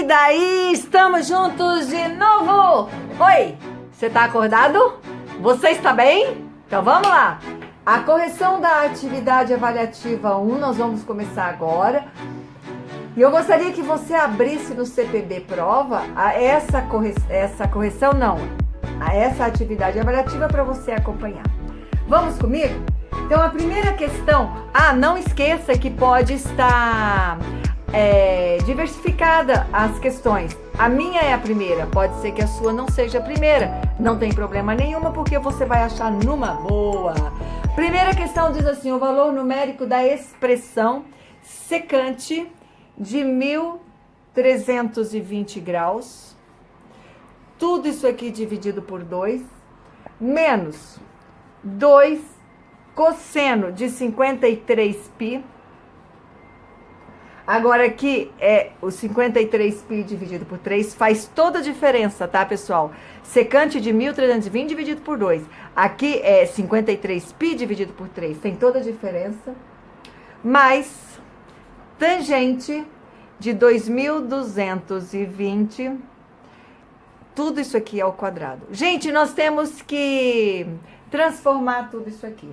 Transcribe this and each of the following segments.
E daí, estamos juntos de novo! Oi, você tá acordado? Você está bem? Então vamos lá! A correção da atividade avaliativa 1, nós vamos começar agora. E eu gostaria que você abrisse no CPB Prova essa atividade avaliativa para você acompanhar. Vamos comigo? Então a primeira questão, não esqueça que pode estar diversificada as questões. A minha é a primeira, pode ser que a sua não seja a primeira, não tem problema nenhuma, porque você vai achar numa boa. Primeira questão diz assim: o valor numérico da expressão secante de 1320 graus, tudo isso aqui dividido por 2, menos 2 cosseno de 53π. Agora aqui o 53π dividido por 3 faz toda a diferença, tá, pessoal? Secante de 1320 dividido por 2. Aqui é 53π dividido por 3, tem toda a diferença. Mais tangente de 2220, tudo isso aqui ao quadrado. Gente, nós temos que transformar tudo isso aqui.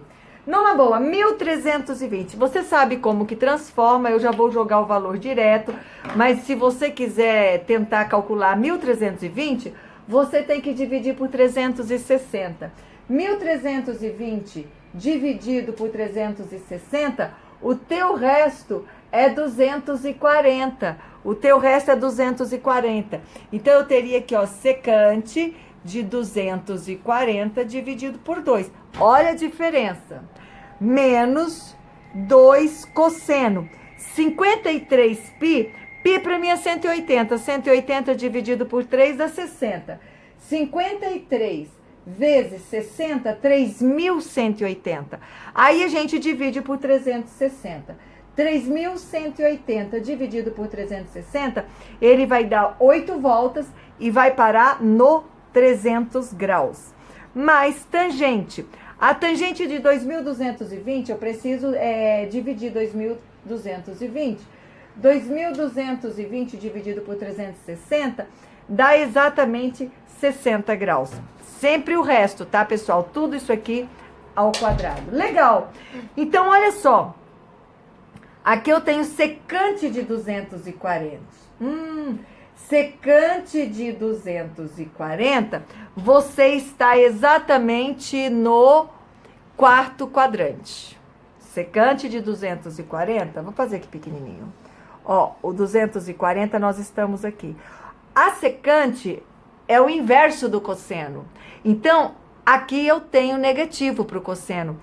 Numa boa, 1320, você sabe como que transforma, eu já vou jogar o valor direto, mas se você quiser tentar calcular 1320, você tem que dividir por 360. 1320 dividido por 360, o teu resto é 240. O teu resto é 240. Então, eu teria aqui, secante de 240 dividido por 2. Olha a diferença. Menos 2 cosseno. 53π, π para mim é 180. 180 dividido por 3 dá 60. 53 vezes 60, 3.180. Aí a gente divide por 360. 3.180 dividido por 360, ele vai dar 8 voltas e vai parar no 300 graus. Mais tangente. A tangente de 2.220, eu preciso dividir 2.220. 2.220 dividido por 360 dá exatamente 60 graus. Sempre o resto, tá, pessoal? Tudo isso aqui ao quadrado. Legal! Então, olha só. Aqui eu tenho secante de 240. Secante de 240, você está exatamente no quarto quadrante. Secante de 240, vou fazer aqui pequenininho. O 240 nós estamos aqui. A secante é o inverso do cosseno. Então, aqui eu tenho negativo para o cosseno.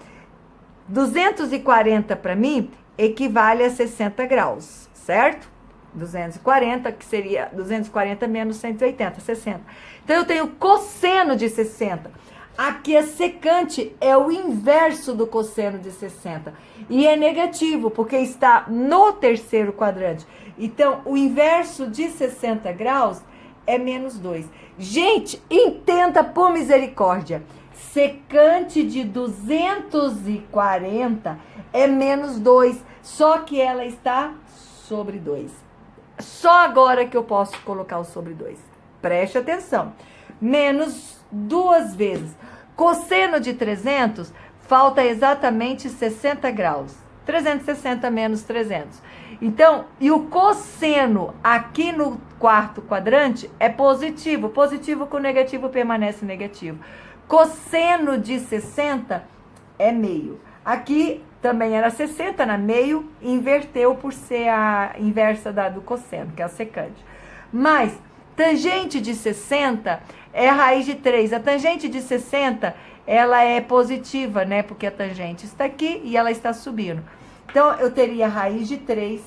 240 para mim equivale a 60 graus, certo? 240, que seria 240 menos 180, 60. Então, eu tenho cosseno de 60. Aqui a secante é o inverso do cosseno de 60. E é negativo, porque está no terceiro quadrante. Então, o inverso de 60 graus é menos 2. Gente, entenda por misericórdia. Secante de 240 é menos 2, só que ela está sobre 2. Só agora que eu posso colocar o sobre 2. Preste atenção. Menos 2 vezes. Cosseno de 300, falta exatamente 60 graus. 360 menos 300. Então, e o cosseno aqui no quarto quadrante é positivo. Positivo com negativo permanece negativo. Cosseno de 60 é meio. Aqui também era 60 na meio, inverteu por ser a inversa do cosseno, que é a secante. Mas tangente de 60 é a raiz de 3. A tangente de 60, ela é positiva, né? Porque a tangente está aqui e ela está subindo. Então, eu teria a raiz de 3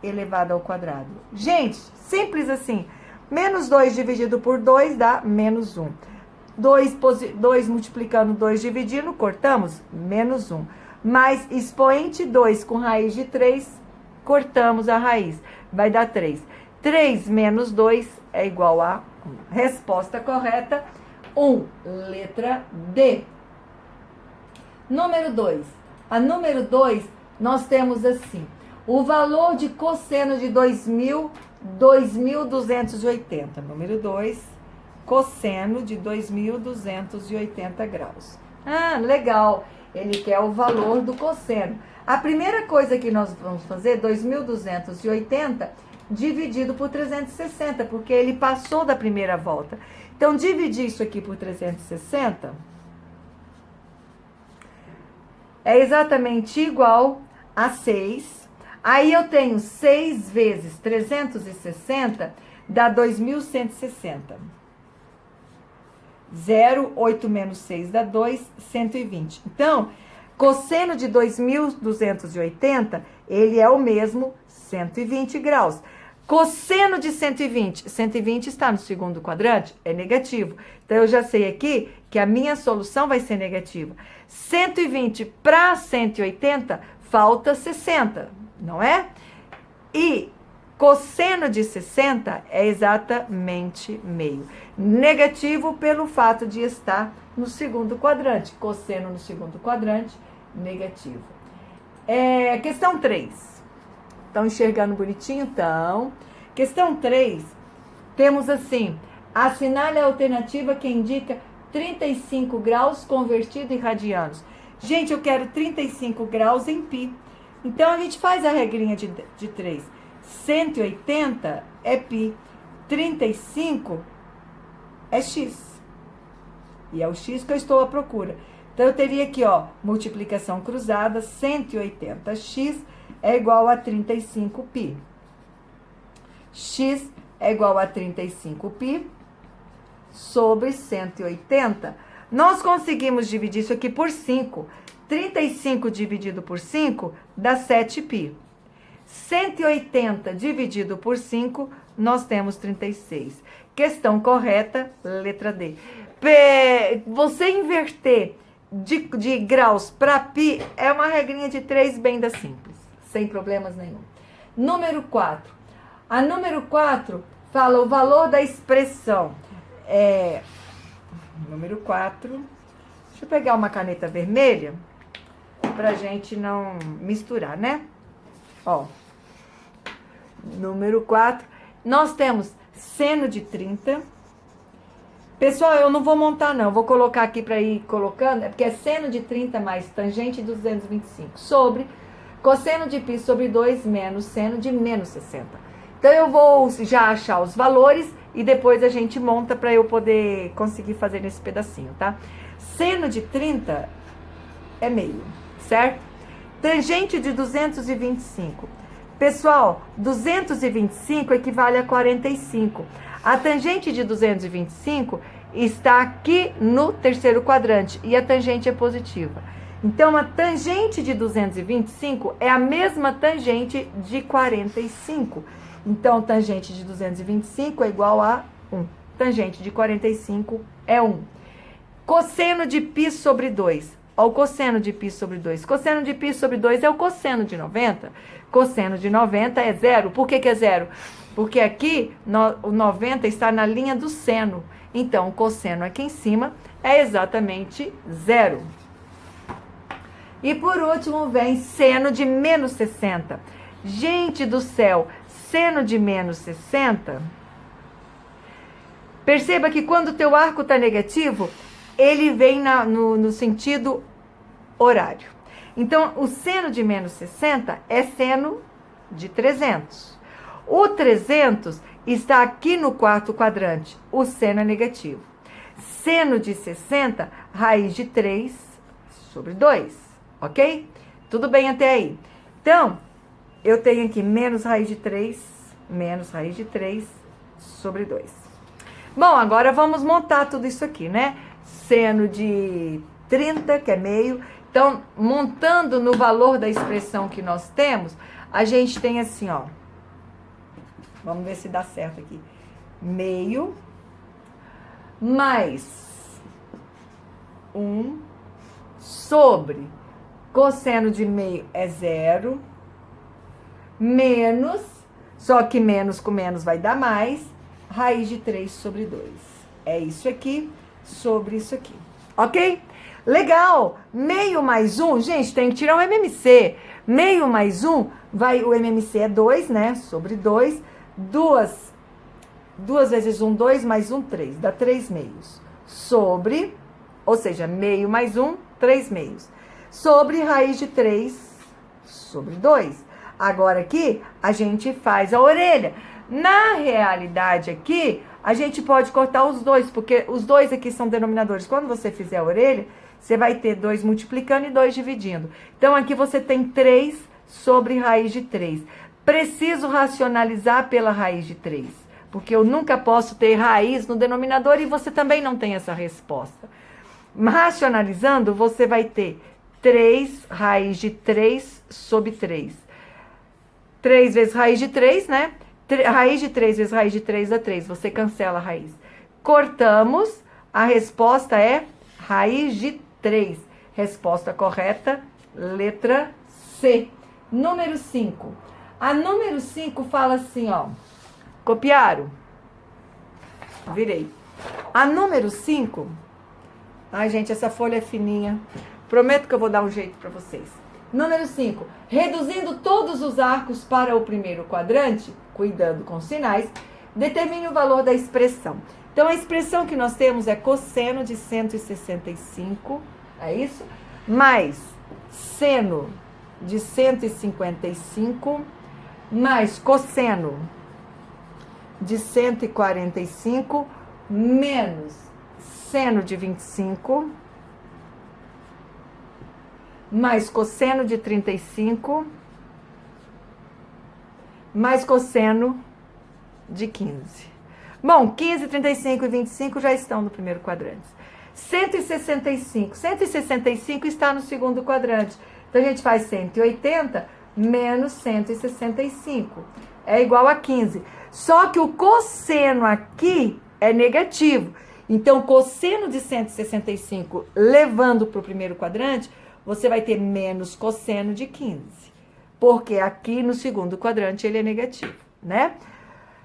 elevado ao quadrado. Gente, simples assim. Menos 2 dividido por 2 dá menos 1. 2 multiplicando 2 dividindo, cortamos, menos 1. Mais expoente 2 com raiz de 3, cortamos a raiz. Vai dar 3. 3 menos 2 é igual a 1. Resposta correta, 1. Letra D. Número 2. A número 2, nós temos assim. O valor de cosseno de 2.000 2.280. Número 2, cosseno de 2.280 graus. Ah, legal. Ele quer o valor do cosseno. A primeira coisa que nós vamos fazer, 2.280 dividido por 360, porque ele passou da primeira volta. Então, dividir isso aqui por 360 é exatamente igual a 6. Aí eu tenho 6 vezes 360, dá 2.160. 0, 8 menos 6 dá 2, 120. Então, cosseno de 2.280, ele é o mesmo 120 graus. Cosseno de 120, 120 está no segundo quadrante, é negativo. Então, eu já sei aqui que a minha solução vai ser negativa. 120 para 180, falta 60, não é? E cosseno de 60 é exatamente meio. Negativo pelo fato de estar no segundo quadrante. Cosseno no segundo quadrante, negativo. Questão 3. Estão enxergando bonitinho? Então, questão 3, temos assim, assinale a alternativa que indica 35 graus convertido em radianos. Gente, eu quero 35 graus em pi. Então, a gente faz a regrinha de 3. 180 é pi, 35 é x. E é o x que eu estou à procura. Então, eu teria aqui, ó, multiplicação cruzada, 180x é igual a 35π. X é igual a 35π sobre 180. Nós conseguimos dividir isso aqui por 5. 35 dividido por 5 dá 7π. 180 dividido por 5, nós temos 36. Questão correta, letra D. Você inverter de graus para pi é uma regrinha de 3 bem da simples, sem problemas nenhum. Número 4. A número 4 fala o valor da expressão. Número 4. Deixa eu pegar uma caneta vermelha pra gente não misturar, né? Ó. Número 4. Nós temos seno de 30. Pessoal, eu não vou montar não, vou colocar aqui para ir colocando, porque é seno de 30 mais tangente de 225, sobre cosseno de π sobre 2 menos seno de menos 60. Então, eu vou já achar os valores e depois a gente monta para eu poder conseguir fazer nesse pedacinho, tá? Seno de 30 é meio, certo? Tangente de 225. Pessoal, 225 equivale a 45. A tangente de 225 está aqui no terceiro quadrante e a tangente é positiva. Então, a tangente de 225 é a mesma tangente de 45. Então, tangente de 225 é igual a 1. Tangente de 45 é 1. Cosseno de π sobre 2. Olha o cosseno de π sobre 2. Cosseno de π sobre 2 é o cosseno de 90. Cosseno de 90 é 0. Por que é 0? Porque aqui o 90 está na linha do seno. Então, o cosseno aqui em cima é exatamente 0. E por último vem seno de menos 60. Gente do céu, seno de menos 60. Perceba que quando o teu arco está negativo, ele vem no sentido horário. Então, o seno de menos 60 é seno de 300. O 300 está aqui no quarto quadrante. O seno é negativo. Seno de 60, raiz de 3 sobre 2. Ok? Tudo bem até aí? Então, eu tenho aqui menos raiz de 3 sobre 2. Bom, agora vamos montar tudo isso aqui, né? Seno de 30, que é meio. Então, montando no valor da expressão que nós temos, a gente tem assim, ó. Vamos ver se dá certo aqui. Meio mais 1 sobre cosseno de meio é 0, menos, só que menos com menos vai dar mais, raiz de 3 sobre 2. É isso aqui sobre isso aqui. Ok? Legal! Meio mais 1, gente, tem que tirar o MMC. Meio mais 1, o MMC é 2, né? Sobre 2. 2 vezes 1, 2, mais 1, 3. Dá 3 meios. Sobre, ou seja, meio mais 1, 3 meios. Sobre raiz de 3 sobre 2. Agora aqui, a gente faz a orelha. Na realidade aqui, a gente pode cortar os dois, porque os dois aqui são denominadores. Quando você fizer a orelha, você vai ter 2 multiplicando e 2 dividindo. Então, aqui você tem 3 sobre raiz de 3. Preciso racionalizar pela raiz de 3, porque eu nunca posso ter raiz no denominador e você também não tem essa resposta. Racionalizando, você vai ter 3 raiz de 3 sobre 3. 3 vezes raiz de 3, né? Raiz de 3 vezes raiz de 3 dá 3. Você cancela a raiz. Cortamos. A resposta é raiz de 3. Resposta correta, letra C. Número 5. A número 5 fala assim, ó. Copiaram? Virei. A número 5... Ai, gente, essa folha é fininha. Prometo que eu vou dar um jeito para vocês. Número 5. Reduzindo todos os arcos para o primeiro quadrante, cuidando com os sinais, determine o valor da expressão. Então, a expressão que nós temos é cosseno de 165, é isso? Mais seno de 155, mais cosseno de 145, menos seno de 25, mais cosseno de 35, mais cosseno de 15. Bom, 15, 35 e 25 já estão no primeiro quadrante. 165. 165 está no segundo quadrante. Então, a gente faz 180 menos 165. É igual a 15. Só que o cosseno aqui é negativo. Então, cosseno de 165 levando para o primeiro quadrante, você vai ter menos cosseno de 15. Porque aqui no segundo quadrante ele é negativo, né?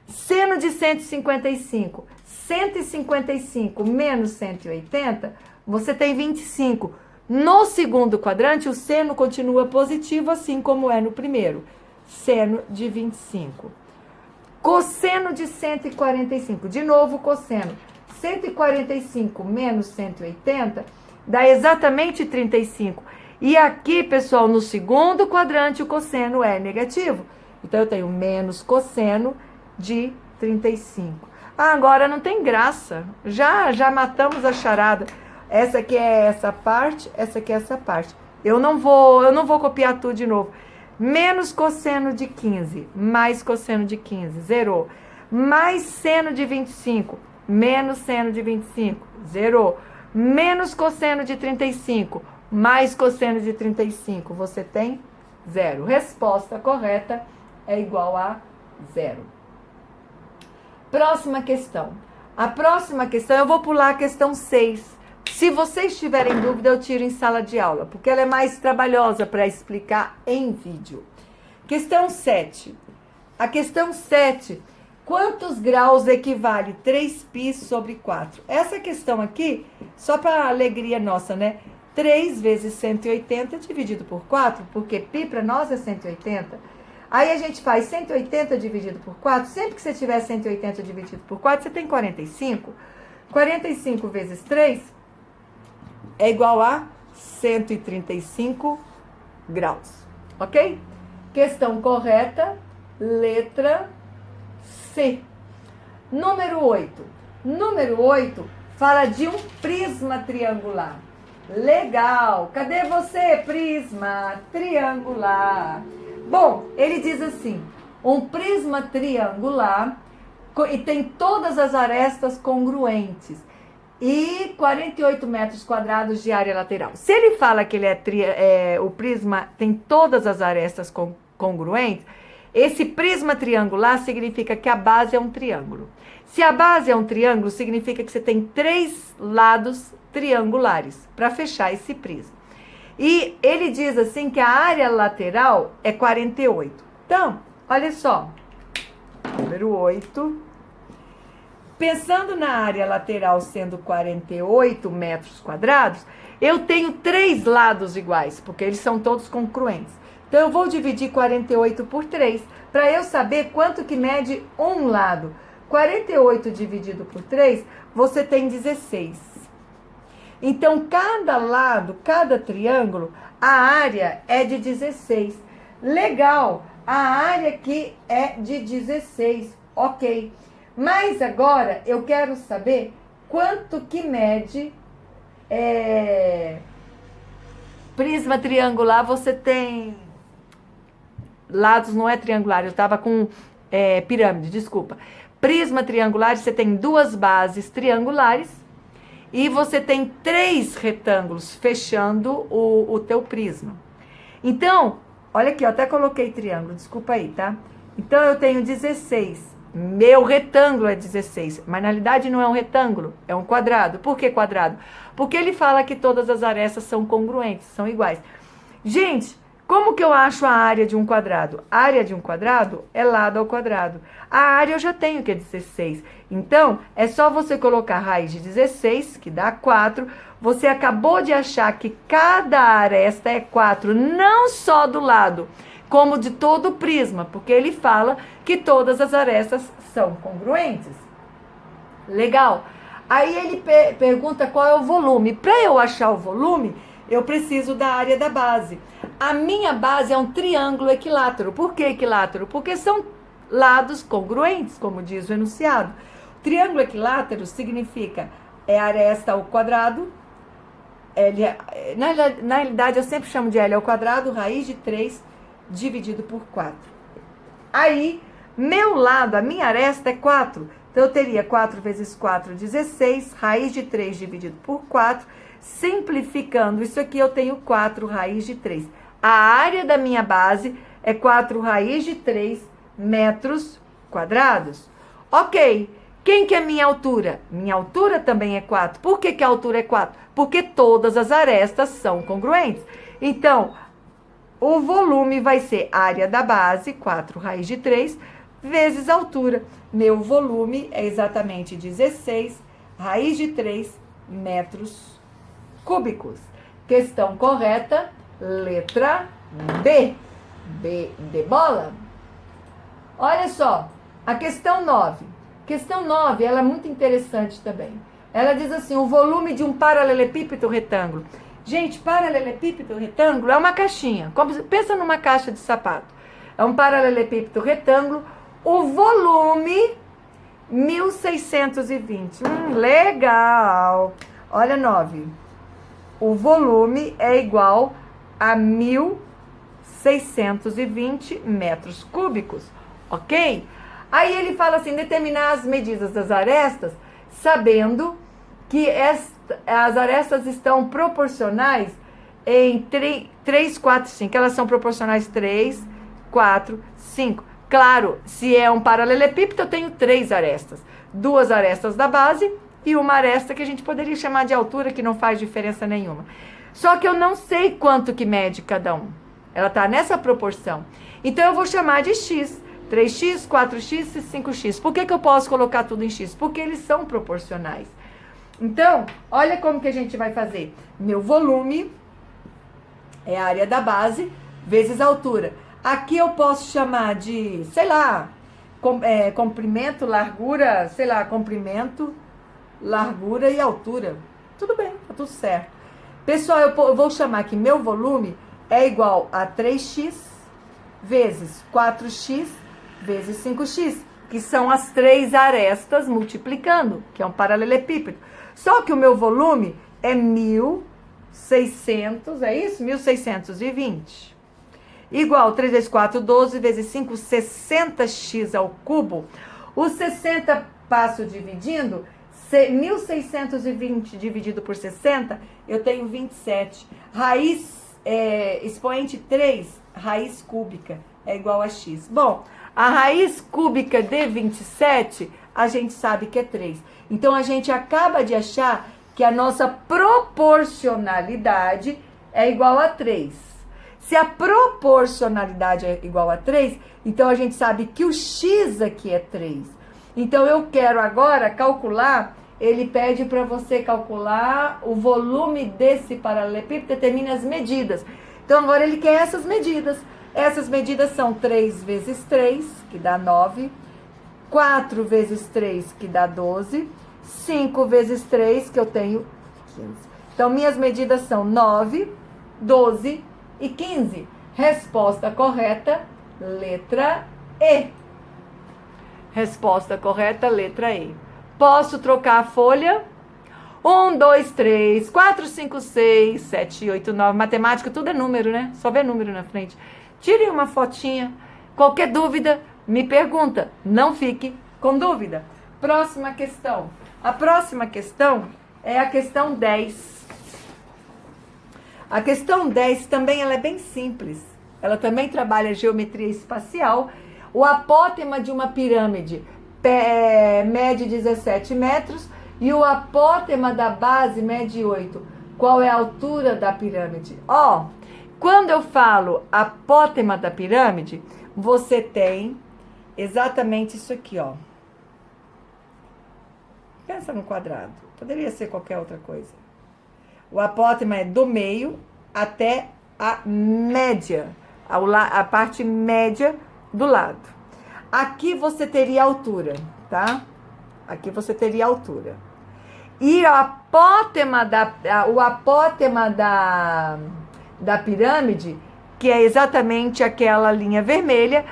Seno de 155. 155 menos 180, você tem 25. No segundo quadrante, o seno continua positivo, assim como é no primeiro. Seno de 25. Cosseno de 145. De novo, cosseno. 145 menos 180 dá exatamente 35. E aqui, pessoal, no segundo quadrante, o cosseno é negativo. Então, eu tenho menos cosseno de 35. Ah, agora não tem graça. Já matamos a charada. Essa aqui é essa parte, essa aqui é essa parte. Eu não vou copiar tudo de novo. Menos cosseno de 15, mais cosseno de 15, zerou. Mais seno de 25, menos seno de 25, zerou. Menos cosseno de 35, mais cosseno de 35, você tem 0. Resposta correta é igual a 0. Próxima questão. A próxima questão, eu vou pular a questão 6. Se vocês tiverem dúvida, eu tiro em sala de aula, porque ela é mais trabalhosa para explicar em vídeo. Questão 7. A questão 7, quantos graus equivale 3π sobre 4? Essa questão aqui, só para alegria nossa, né? 3 vezes 180 dividido por 4, porque π para nós é 180. Aí a gente faz 180 dividido por 4. Sempre que você tiver 180 dividido por 4, você tem 45. 45 vezes 3 é igual a 135 graus. Ok? Questão correta, letra C. Número 8. Número 8 fala de um prisma triangular. Legal! Cadê você, prisma triangular? Bom, ele diz assim, um prisma triangular e tem todas as arestas congruentes e 48 metros quadrados de área lateral. Se ele fala que ele o prisma tem todas as arestas congruentes, esse prisma triangular significa que a base é um triângulo. Se a base é um triângulo, significa que você tem 3 lados triangulares para fechar esse prisma. E ele diz assim que a área lateral é 48. Então, olha só. Número 8. Pensando na área lateral sendo 48 metros quadrados, eu tenho 3 lados iguais, porque eles são todos congruentes. Então, eu vou dividir 48 por 3, para eu saber quanto que mede um lado. 48 dividido por 3, você tem 16. Então, cada lado, cada triângulo, a área é de 16. Legal, a área aqui é de 16, ok. Mas agora, eu quero saber quanto que mede prisma triangular. Você tem lados, não é triangular, eu estava com pirâmide, desculpa. Prisma triangular, você tem duas bases triangulares e você tem 3 retângulos fechando o teu prisma. Então, olha aqui, eu até coloquei triângulo, desculpa aí, tá? Então, eu tenho 16. Meu retângulo é 16, mas na realidade não é um retângulo, é um quadrado. Por que quadrado? Porque ele fala que todas as arestas são congruentes, são iguais. Gente, como que eu acho a área de um quadrado? A área de um quadrado é lado ao quadrado. A área eu já tenho, que é 16. Então, é só você colocar a raiz de 16, que dá 4. Você acabou de achar que cada aresta é 4, não só do lado, como de todo o prisma, porque ele fala que todas as arestas são congruentes. Legal. Aí ele pergunta qual é o volume. Para eu achar o volume, eu preciso da área da base. A minha base é um triângulo equilátero. Por que equilátero? Porque são lados congruentes, como diz o enunciado. Triângulo equilátero significa aresta ao quadrado. Na realidade, eu sempre chamo de L ao quadrado, raiz de 3 dividido por 4. Aí, meu lado, a minha aresta é 4. Então, eu teria 4 vezes 4, 16, raiz de 3 dividido por 4. Simplificando isso aqui, eu tenho 4 raiz de 3. A área da minha base é 4 raiz de 3 metros quadrados. Ok. Quem que é minha altura? Minha altura também é 4. Por que a altura é 4? Porque todas as arestas são congruentes. Então, o volume vai ser área da base, 4 raiz de 3, vezes a altura. Meu volume é exatamente 16 raiz de 3 metros cúbicos. Questão correta, letra B. B de bola. Olha só, a questão 9. Questão 9, ela é muito interessante também. Ela diz assim, o volume de um paralelepípedo retângulo. Gente, paralelepípedo retângulo é uma caixinha. Pensa numa caixa de sapato. É um paralelepípedo retângulo. O volume, 1620. Legal. Olha, 9. O volume é igual a 1620 metros cúbicos. Ok? Aí ele fala assim, determinar as medidas das arestas, sabendo que as arestas estão proporcionais em 3, 4, 5. Elas são proporcionais 3, 4, 5. Claro, se é um paralelepípedo, eu tenho 3 arestas. 2 arestas da base e uma aresta que a gente poderia chamar de altura, que não faz diferença nenhuma. Só que eu não sei quanto que mede cada um. Ela está nessa proporção. Então, eu vou chamar de x. 3x, 4x e 5x. Por que eu posso colocar tudo em x? Porque eles são proporcionais. Então, olha como que a gente vai fazer. Meu volume é a área da base vezes a altura. Aqui eu posso chamar de, sei lá, comprimento, largura, sei lá, comprimento, largura e altura. Tudo bem, tá tudo certo. Pessoal, eu vou chamar que meu volume é igual a 3x vezes 4x vezes 5x, que são as 3 arestas multiplicando, que é um paralelepípedo. Só que o meu volume é 1600, é isso? 1620. Igual 3 vezes 4, 12, vezes 5, 60x ao cubo. O 60 passo dividindo, 1620 dividido por 60, eu tenho 27. Raiz, expoente 3, raiz cúbica, é igual a x. Bom, a raiz cúbica de 27, a gente sabe que é 3. Então, a gente acaba de achar que a nossa proporcionalidade é igual a 3. Se a proporcionalidade é igual a 3, então a gente sabe que o x aqui é 3. Então, eu quero agora calcular, ele pede para você calcular o volume desse paralelepípedo, determine as medidas. Então, agora ele quer essas medidas. Essas medidas são 3 vezes 3, que dá 9, 4 vezes 3, que dá 12, 5 vezes 3, que eu tenho 15. Então, minhas medidas são 9, 12 e 15. Resposta correta, letra E. Resposta correta, letra E. Posso trocar a folha? 1, 2, 3, 4, 5, 6, 7, 8, 9. Matemática, tudo é número, né? Só vê número na frente. Tire uma fotinha. Qualquer dúvida, me pergunta. Não fique com dúvida. Próxima questão. A próxima questão é a questão 10. A questão 10 também ela é bem simples. Ela também trabalha geometria espacial. O apótema de uma pirâmide mede 17 metros e o apótema da base mede 8. Qual é a altura da pirâmide? Quando eu falo apótema da pirâmide, você tem exatamente isso aqui, Pensa no quadrado. Poderia ser qualquer outra coisa. O apótema é do meio até a média, a parte média do lado. Aqui você teria altura, tá? Aqui você teria altura. E o apótema da pirâmide, que é exatamente aquela linha vermelha,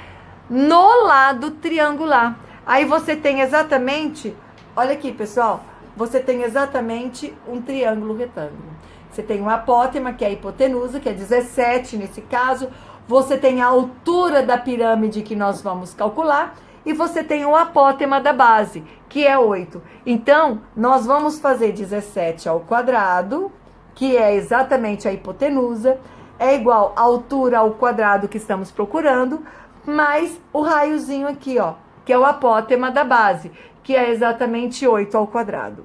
no lado triangular. Aí você tem exatamente, olha aqui, pessoal, você tem exatamente um triângulo retângulo. Você tem o apótema, que é a hipotenusa, que é 17 nesse caso. Você tem a altura da pirâmide que nós vamos calcular. E você tem o apótema da base, que é 8. Então, nós vamos fazer 17 ao quadrado, que é exatamente a hipotenusa, é igual à altura ao quadrado que estamos procurando, mais o raiozinho aqui, que é o apótema da base, que é exatamente 8 ao quadrado.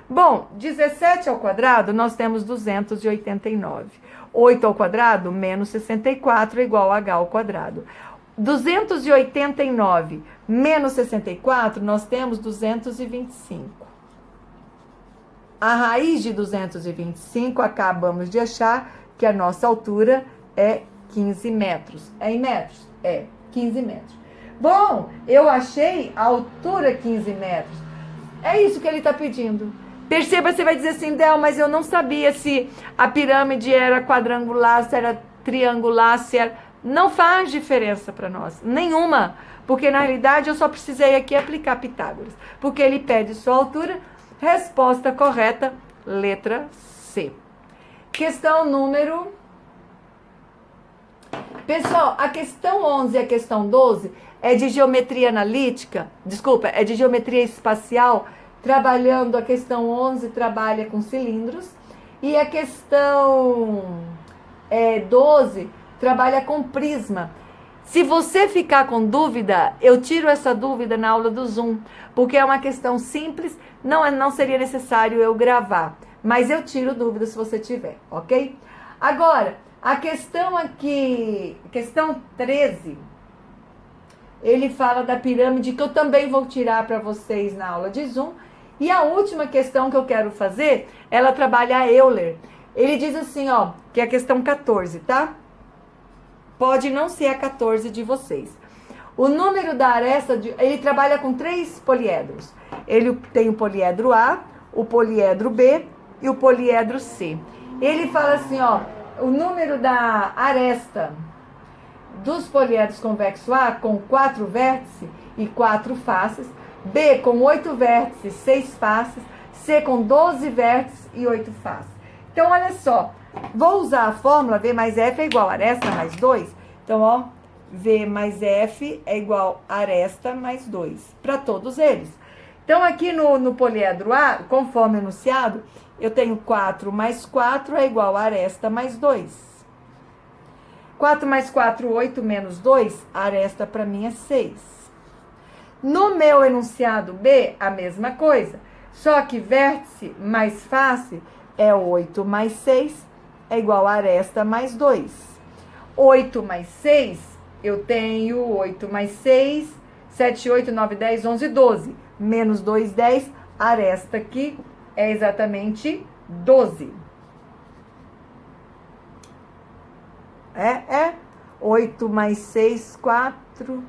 Bom, 17 ao quadrado, nós temos 289. 8 ao quadrado, menos 64, é igual a h ao quadrado. 289 menos 64, nós temos 225. A raiz de 225, acabamos de achar que a nossa altura é 15 metros. É em metros? É, 15 metros. Bom, eu achei a altura 15 metros. É isso que ele está pedindo. Perceba, você vai dizer assim, Del, mas eu não sabia se a pirâmide era quadrangular, se era triangular, se era... Não faz diferença para nós, nenhuma. Porque na realidade eu só precisei aqui aplicar Pitágoras. Porque ele pede sua altura. Resposta correta, letra C. Questão número... Pessoal, a questão 11 e a questão 12 é de geometria analítica. Desculpa, é de geometria espacial. Trabalhando a questão 11, trabalha com cilindros. E a questão 12 trabalha com prisma. Se você ficar com dúvida, eu tiro essa dúvida na aula do Zoom, porque é uma questão simples, não seria necessário eu gravar, mas eu tiro dúvida se você tiver, ok? Agora, a questão aqui, questão 13, ele fala da pirâmide, que eu também vou tirar para vocês na aula de Zoom, e a última questão que eu quero fazer, ela trabalha a Euler. Ele diz assim, que é a questão 14, tá? Pode não ser a 14 de vocês. O número da aresta, ele trabalha com 3 poliedros. Ele tem o poliedro A, o poliedro B e o poliedro C. Ele fala assim, o número da aresta dos poliedros convexo A com 4 vértices e 4 faces, B com 8 vértices, 6 faces, C com 12 vértices e 8 faces. Então, olha só, vou usar a fórmula V mais F é igual a aresta mais 2. Então, V mais F é igual a aresta mais 2, para todos eles. Então, aqui no poliedro A, conforme enunciado, eu tenho 4 mais 4 é igual a aresta mais 2. 4 mais 4, 8 menos 2, a aresta para mim é 6. No meu enunciado B, a mesma coisa. Só que vértice mais face é 8 mais 6, é igual a aresta mais 2. 8 mais 6, eu tenho 8 mais 6, 7, 8, 9, 10, 11, 12. Menos 2, 10, a aresta aqui é exatamente 12. 8 mais 6, 4.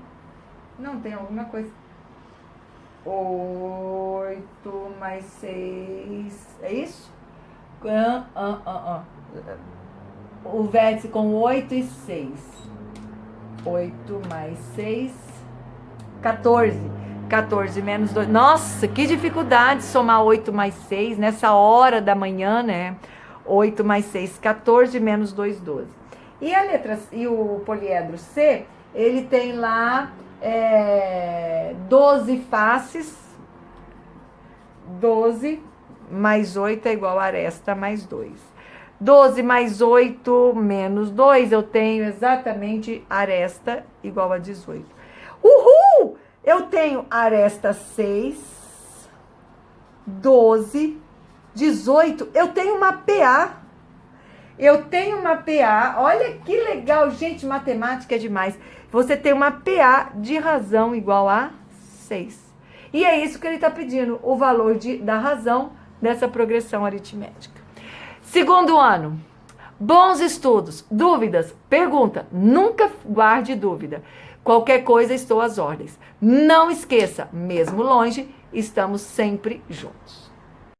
Não, tem alguma coisa. 8 mais 6. É isso? O vértice com 8 e 6. 8 mais 6, 14. 14 menos 2. Nossa, que dificuldade somar 8 mais 6 nessa hora da manhã, né? 8 mais 6, 14 menos 2, 12. E o poliedro C, ele tem lá 12 faces. 12 mais 8 é igual a aresta mais 2. 12 mais 8 menos 2, eu tenho exatamente aresta igual a 18. Uhul! Eu tenho aresta 6, 12, 18. Eu tenho uma PA. Olha que legal, gente, matemática é demais. Você tem uma PA de razão igual a 6. E é isso que ele está pedindo, o valor da razão dessa progressão aritmética. Segundo ano, bons estudos, dúvidas, pergunta, nunca guarde dúvida. Qualquer coisa, estou às ordens. Não esqueça, mesmo longe, estamos sempre juntos.